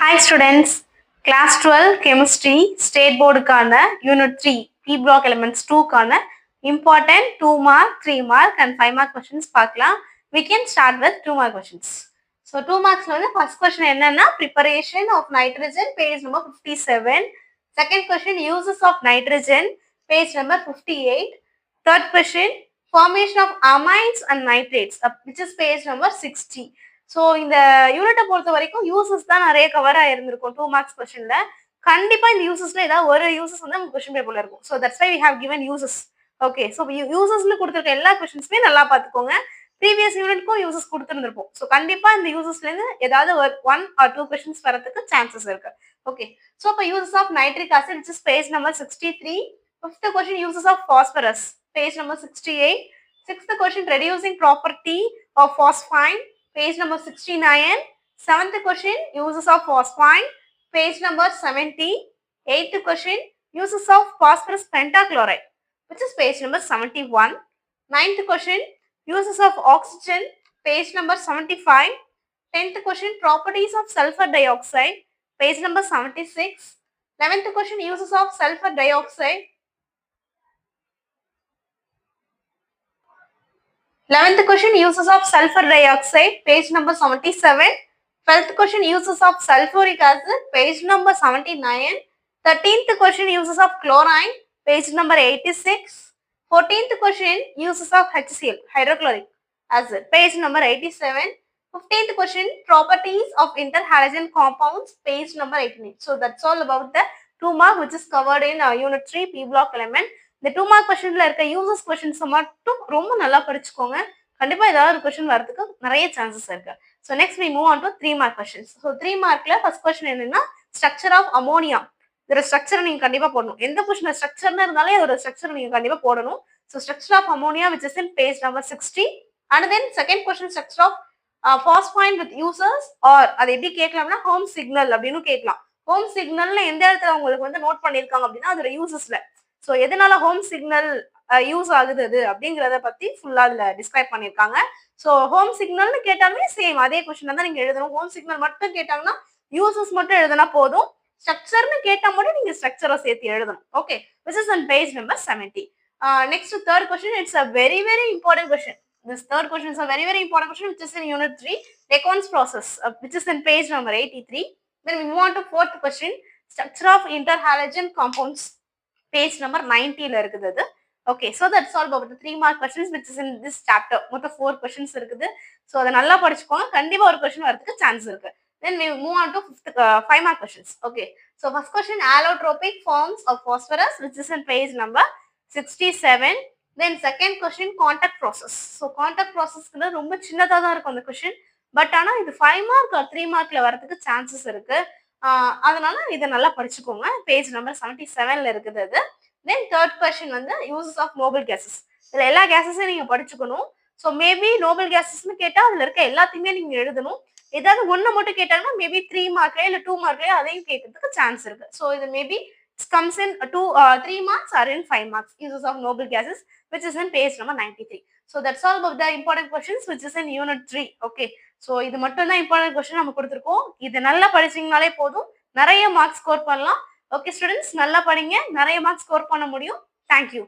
Hi students, class 12 chemistry state board கான unit 3 P block elements 2 கான important 2 mark 3 mark and 5 mark questions பார்க்கலாம். We can start with 2 mark questions. So 2 marks வந்து first question என்னன்னா preparation of nitrogen page number 57. Second question uses of nitrogen page number 58. Third question formation of amines and nitrates which is page number 60. So இந்த யூனிட்டை பொறுத்த வரைக்கும் uses தான் நிறைய cover ஆயிருந்திருக்கும் 2 marks கொஸ்டின்ல. கண்டிப்பா இந்த யூசஸ்ல ஏதாவது ஒரு யூசஸ் வந்து நம்ம கொஸ்டின் பேப்பர்ல இருக்கும். So that's why we have given uses. Okay, so யூசஸ்ல கொடுத்துருக்க எல்லா கொஸ்டின்ஸுமே நல்லா பார்த்துக்கோங்க. ப்ரீவியஸ் யூனிட்க்கும் யூசஸ் கொடுத்துருந்துருப்போம். ஸோ கண்டிப்பா இந்த யூசஸ்ல இருந்து ஏதாவது ஒரு 1 or 2 கொஸ்டின்ஸ் வரதுக்கு சான்சஸ் இருக்கு. ஓகே, ஸோ இப்போ uses of nitric acid which is page number 63. Fifth question uses of phosphorus page number 68. Sixth question reducing property of phosphine page number 69. Seventh question uses of phosphine page number 70. Eighth question uses of phosphorus pentachloride which is page number 71. Ninth question uses of oxygen page number 75. 10th question properties of sulfur dioxide page number 76. 11th question uses of sulfur dioxide. 11th question uses of sulfur dioxide page number 77. 12th question uses of sulfuric acid page number 79. 13th question uses of chlorine page number 86. 14th question uses of HCl hydrochloric acid page number 87. 15th question properties of interhalogen compounds page number 89. So that's all about the 2 mark which is covered in unit 3 P block element. இந்த 2 mark கொஸ்டின்ல இருக்க uses questions மட்டும் ரொம்ப நல்லா படிச்சுக்கோங்க. கண்டிப்பா ஏதாவது ஒரு கொஸ்டின் வரதுக்கு நிறைய சான்சஸ் இருக்கு. So next we move on to 3 mark questions. So 3 மார்க்ல ஃபர்ஸ்ட் கொஸ்டின் என்னன்னா ஸ்ட்ரக்சர் ஆஃப் அமோனியா. இதோட ஸ்ட்ரக்சர் நீங்க கண்டிப்பா போடணும். எந்த கொஸ்டின் ஸ்ட்ரக்சர்னு இருந்தாலே அதோட ஸ்ட்ரக்சர் நீங்க கண்டிப்பா போடணும். So structure of ammonia which is in page number 60. And then second question structure of phosphine with users or அதை எப்படி கேட்கலாம்னா ஹோம் சிக்னல் அப்படின்னு கேட்கலாம். ஹோம் சிக்னல்ல எந்த இடத்துல உங்களுக்கு வந்து நோட் பண்ணிருக்காங்க அப்படின்னா அதோட யூசஸ்ல. ஸோ எதனால ஹோம் சிக்னல் யூஸ் ஆகுது அது அப்படிங்கிறத பத்தி ஃபுல்லா அதுல டிஸ்கிரைப் பண்ணிருக்காங்க. ஸோ ஹோம் சிக்னல்னு கேட்டாலுமே சேம் அதே கொஸ்டின் தான் நீங்க எழுதணும். ஹோம் சிக்னல் மட்டும் கேட்டாங்கன்னா யூசஸ் மட்டும் எழுதினா போதும். ஸ்ட்ரக்சர்னு கேட்டா மட்டும் நீங்க ஸ்ட்ரக்சரை சேர்த்து எழுதணும். Okay, which is on page number 70. Next third question it's a very very important question. This third question is a very very important question which is in unit 3 Decaun's process which is in page number 83. Then we move on to fourth question structure of interhalogen compounds page number 90 ல இருக்குது அது. Okay, so that's all about the 3 mark questions which is in this chapter. மொத்தம் 4 questions இருக்குது. So அதை நல்லா படிச்சுக்கோங்க. கண்டிப்பா ஒரு question வரதுக்கு சான்ஸ் இருக்கு. Then we move on to 5 mark questions. Okay, so first question allotropic forms of phosphorus which is in page number 67. Then second question contact process. So contact process ரொம்ப சின்னதா தான் இருக்கும் அந்த question. பட் ஆனா இது 5 mark or 3 markல வரதுக்கு chances இருக்கு. அதனால இதை நல்லா படிச்சுக்கோங்க. பேஜ் நம்பர் 77ல இருக்குது அது. தென் தேர்ட் கொஸ்டின் வந்து யூசஸ் ஆஃப் நோபல் கேசஸ். இதுல எல்லா கேசஸையும் நீங்க படிச்சுக்கணும். ஸோ மேபி நோபல் கேசஸ்ன்னு கேட்டா அதுல இருக்க எல்லாத்தையுமே நீங்க எழுதணும். ஏதாவது ஒண்ணு மட்டும் கேட்டாங்கன்னா மேபி 3 மார்க்லயே இல்ல 2 மார்க்லயே அதையும் கேட்கறதுக்கு சான்ஸ் இருக்கு. ஸோ இது maybe comes in 3 marks or in 5 marks uses of noble gases which is in page number 93. So that's all about the important questions which is in unit 3. Okay, so இது மட்டும் தான் important question நம்ம கொடுத்துருக்கோம். இது நல்லா படிச்சீங்கனாலே போதும், நிறைய marks score பண்ணலாம். ஓகே ஸ்டூடெண்ட்ஸ், நல்லா படிங்க, நிறைய மார்க்ஸ் ஸ்கோர் பண்ண முடியும். தேங்க்யூ.